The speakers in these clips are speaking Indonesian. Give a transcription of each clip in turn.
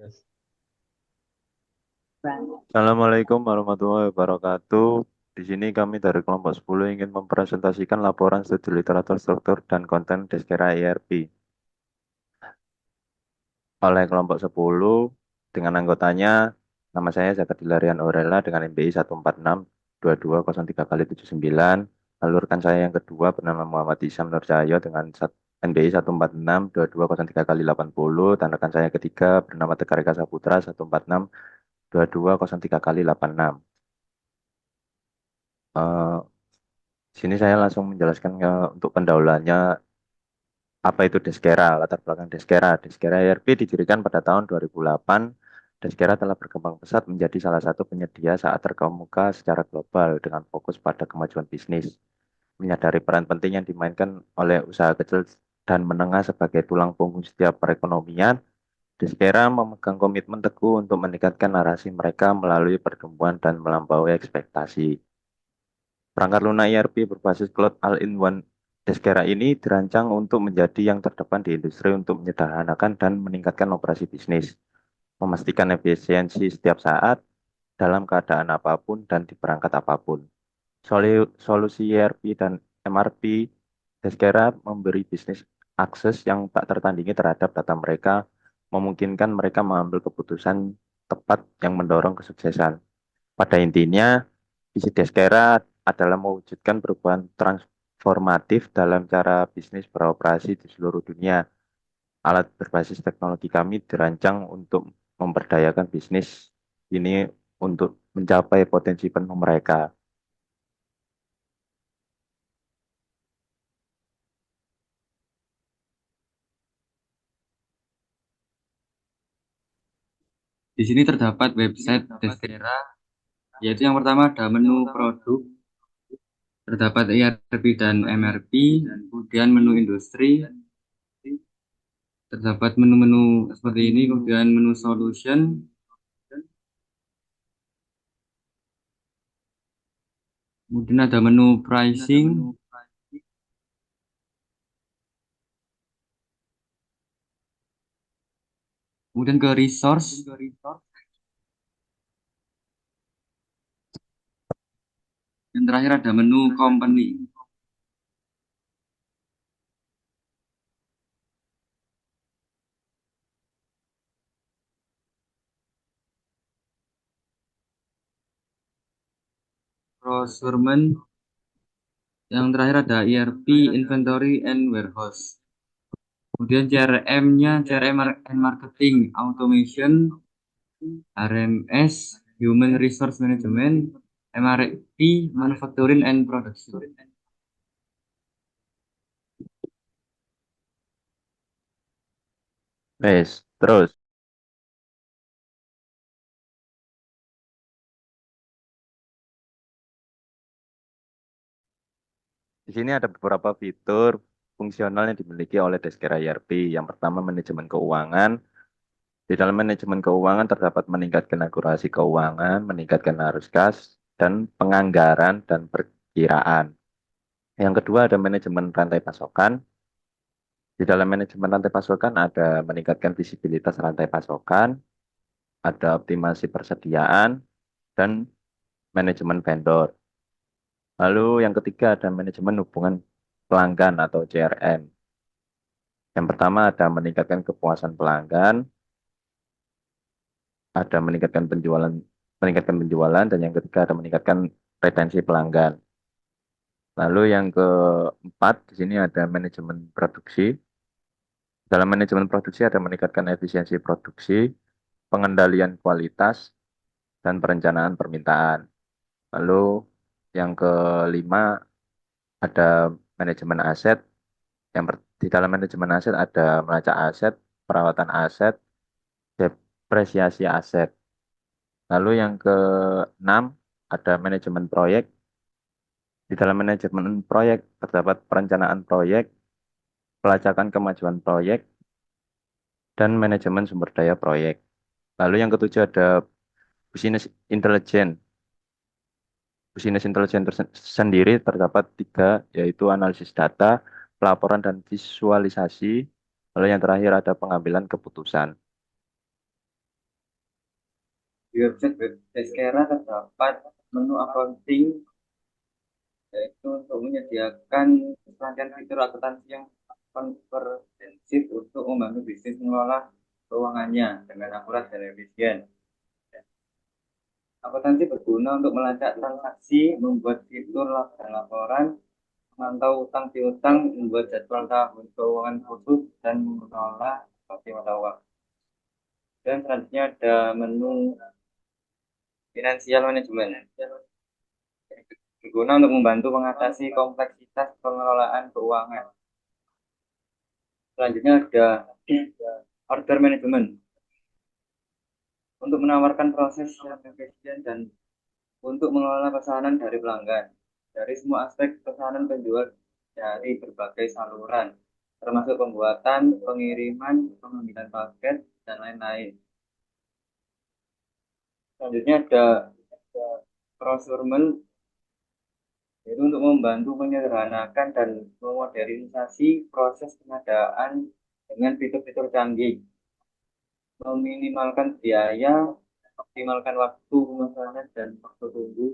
Assalamualaikum warahmatullahi wabarakatuh. Di sini kami dari kelompok 10 ingin mempresentasikan laporan studi literatur struktur dan konten Deskera ERP oleh kelompok 10 dengan anggotanya. Nama saya Jaka Dilarian Aurela dengan NBI 146-2203x79. Lalu rekan saya yang kedua bernama Muhammad Isam Nurcahyo dengan NBI 146-2203x80, dan rekan saya yang ketiga bernama Tegar Eka Saputra 146-2203x86. Sini saya langsung menjelaskan untuk pendahuluannya apa itu Deskera, latar belakang Deskera. Deskera ERP didirikan pada tahun 2008. Deskera telah berkembang pesat menjadi salah satu penyedia saat terkemuka secara global dengan fokus pada kemajuan bisnis. Menyadari peran penting yang dimainkan oleh usaha kecil dan menengah sebagai tulang punggung setiap perekonomian, Deskera memegang komitmen teguh untuk meningkatkan narasi mereka melalui pertumbuhan dan melampaui ekspektasi. Perangkat lunak ERP berbasis Cloud All-in-One Deskera ini dirancang untuk menjadi yang terdepan di industri untuk menyederhanakan dan meningkatkan operasi bisnis, memastikan efisiensi setiap saat, dalam keadaan apapun dan di perangkat apapun. Solusi ERP dan MRP Deskera memberi bisnis akses yang tak tertandingi terhadap data mereka, memungkinkan mereka mengambil keputusan tepat yang mendorong kesuksesan. Pada intinya, visi Deskera adalah mewujudkan perubahan transformatif dalam cara bisnis beroperasi di seluruh dunia. Alat berbasis teknologi kami dirancang untuk memberdayakan bisnis ini untuk mencapai potensi penuh mereka. Di sini terdapat website Deskera, yaitu yang pertama ada menu produk, terdapat ERP dan MRP, kemudian menu industri, terdapat menu-menu seperti ini, kemudian menu solution, kemudian ada menu pricing, kemudian ke resource, dan terakhir ada menu company. Procurement, yang terakhir ada ERP, inventory and warehouse. Kemudian CRM-nya, CRM and marketing, automation, RMS, human resource management, MRP, manufacturing and production. Wes, terus di sini ada beberapa fitur fungsional yang dimiliki oleh Deskera ERP. Yang pertama, manajemen keuangan. Di dalam manajemen keuangan terdapat meningkatkan akurasi keuangan, meningkatkan arus kas, dan penganggaran dan perkiraan. Yang kedua ada manajemen rantai pasokan. Di dalam manajemen rantai pasokan ada meningkatkan visibilitas rantai pasokan, ada optimasi persediaan, dan manajemen vendor. Lalu yang ketiga ada manajemen hubungan pelanggan atau CRM. Yang pertama ada meningkatkan pelanggan, ada meningkatkan penjualan, dan yang ketiga ada meningkatkan retensi pelanggan. Lalu yang keempat di sini ada manajemen produksi. Dalam manajemen produksi ada meningkatkan efisiensi produksi, pengendalian kualitas, dan perencanaan permintaan. Lalu yang kelima ada manajemen aset. Di dalam manajemen aset ada melacak aset, perawatan aset, depresiasi aset. Lalu yang keenam ada manajemen proyek. Di dalam manajemen proyek terdapat perencanaan proyek, pelacakan kemajuan proyek, dan manajemen sumber daya proyek. Lalu yang ketujuh ada business intelligence. Business intelligence sendiri terdapat tiga, yaitu analisis data, pelaporan, dan visualisasi. Lalu yang terakhir ada pengambilan keputusan. website web Deskera terdapat menu accounting, yaitu untuk menyediakan rangkaian fitur akuntansi yang komprehensif untuk membantu bisnis mengelola keuangannya dengan akurat dan efisien. Akuntansi berguna untuk melacak transaksi, membuat fitur dan laporan, memantau utang piutang, membuat jadwal tahun keuangan khusus, dan mengelola transaksi mata uang. Dan selanjutnya ada menu financial management. Berguna untuk membantu mengatasi kompleksitas pengelolaan keuangan. Selanjutnya ada order management untuk menawarkan proses yang efisien dan untuk mengelola pesanan dari pelanggan. Dari semua aspek pesanan penjual dari berbagai saluran, termasuk pembuatan, pengiriman, pengambilan paket, dan lain-lain. Selanjutnya ada procurement, yaitu untuk membantu menyederhanakan dan memodernisasi proses pengadaan dengan fitur-fitur canggih, meminimalkan biaya, optimalkan waktu pemesanan dan waktu tunggu,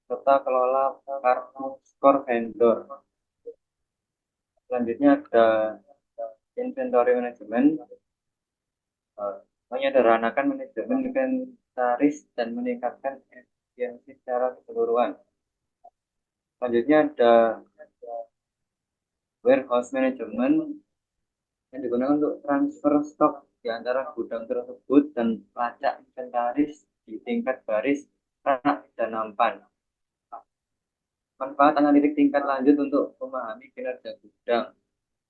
serta kelola kartu skor vendor. Selanjutnya ada inventory management, menyederhanakan manajemen inventaris dan meningkatkan efisiensi secara keseluruhan. Selanjutnya ada warehouse management yang digunakan untuk transfer stok di antara gudang tersebut dan lacak inventaris di tingkat baris, rak, dan nampan. Manfaat analitik tingkat lanjut untuk memahami kinerja gudang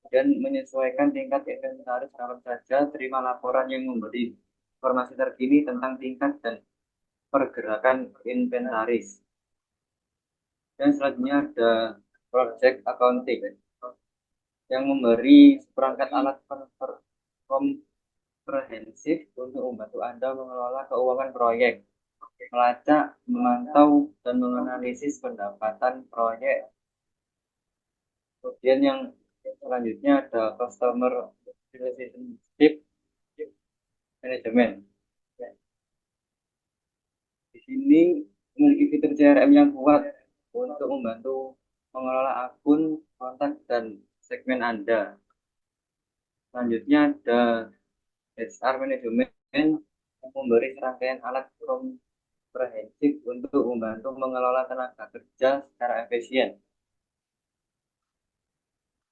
dan menyesuaikan tingkat inventaris. Kapan saja terima laporan yang memberi informasi terkini tentang tingkat dan pergerakan inventaris. Dan selanjutnya ada project accounting yang memberi seperangkat alat komprehensif untuk membantu Anda mengelola keuangan proyek, melacak, memantau, dan menganalisis pendapatan proyek. Kemudian yang selanjutnya ada customer relationship management. Di sini memiliki fitur CRM yang kuat untuk membantu mengelola akun, kontak, dan segmen Anda. Selanjutnya ada HR management yang memberi serangkaian alat komprehensif untuk membantu mengelola tenaga kerja secara efisien.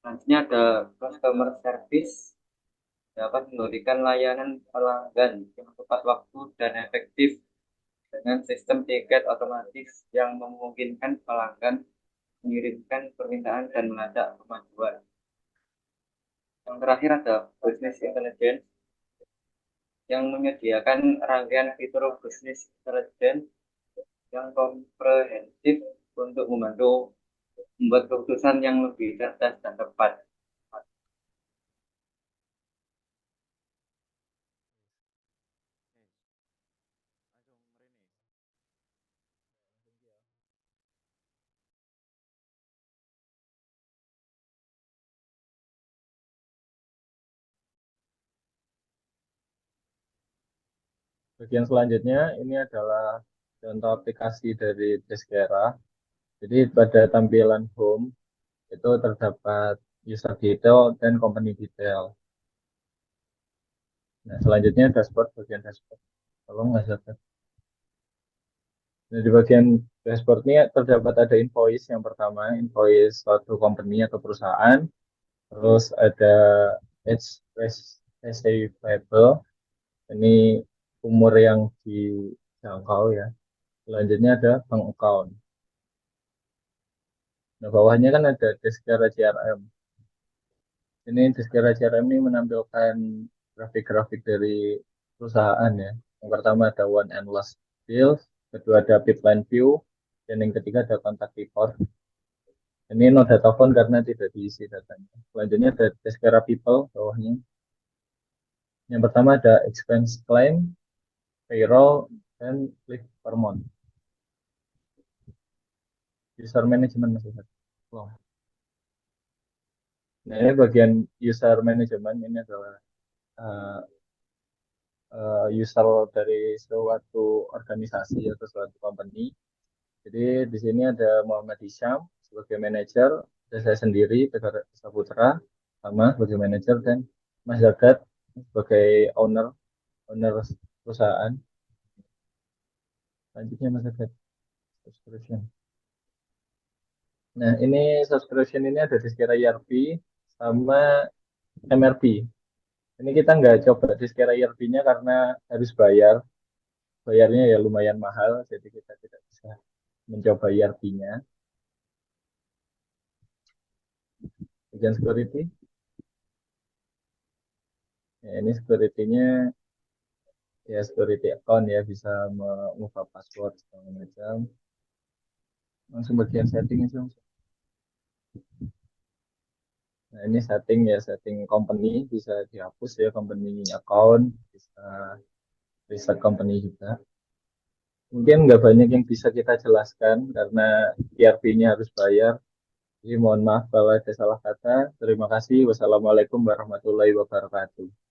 Selanjutnya ada customer service, dapat memberikan layanan pelanggan yang tepat waktu dan efektif dengan sistem tiket otomatis yang memungkinkan pelanggan mengirimkan permintaan dan melacak kemajuan. Yang terakhir ada business intelligence yang menyediakan rangkaian fitur business intelligence yang komprehensif untuk membantu membuat keputusan yang lebih cerdas dan tepat. Bagian selanjutnya ini adalah contoh aplikasi dari Deskera. Jadi pada tampilan home itu terdapat user detail dan company detail. Nah, selanjutnya dashboard, bagian dashboard. Tolong Mas Yosef. Nah, di bagian dashboard ini terdapat ada invoice. Yang pertama, invoice suatu company atau perusahaan. Terus ada age receivable. Ini umur yang dijangkau ya. Selanjutnya ada bank account. Nah, bawahnya kan ada Deskera CRM. Ini Deskera CRM ini menampilkan grafik-grafik dari perusahaan ya. Yang pertama ada one and last deals, kedua ada pipeline view, dan yang ketiga ada contact report. Ini no data phone karena tidak diisi datanya. Selanjutnya ada Deskera people bawahnya. Yang pertama ada expense claim, payroll, dan leave per month. User management masih ada. Wow. Nah, ini bagian user management ini adalah user dari suatu organisasi atau suatu company. Jadi di sini ada Muhammad Hisham sebagai manajer, ada saya sendiri Tegar Saputra sama sebagai manajer, dan Mas Zagat sebagai owner perusahaan. Selanjutnya Mas Zagat, subscription. Nah, ini subscription ini ada di Skera ERP sama MRP. Ini kita nggak coba di Skera ERP-nya karena harus bayar. Bayarnya ya lumayan mahal, jadi kita tidak bisa mencoba ERP-nya. Bagian security. Ya, ini security-nya ya security account ya, bisa mengubah password segala macam. Langsung bagian setting aja. Nah, ini setting ya, setting company bisa dihapus ya, company account, bisa reset company juga. Mungkin nggak banyak yang bisa kita jelaskan karena ERP-nya harus bayar. Jadi mohon maaf kalau ada salah kata. Terima kasih. Wassalamualaikum warahmatullahi wabarakatuh.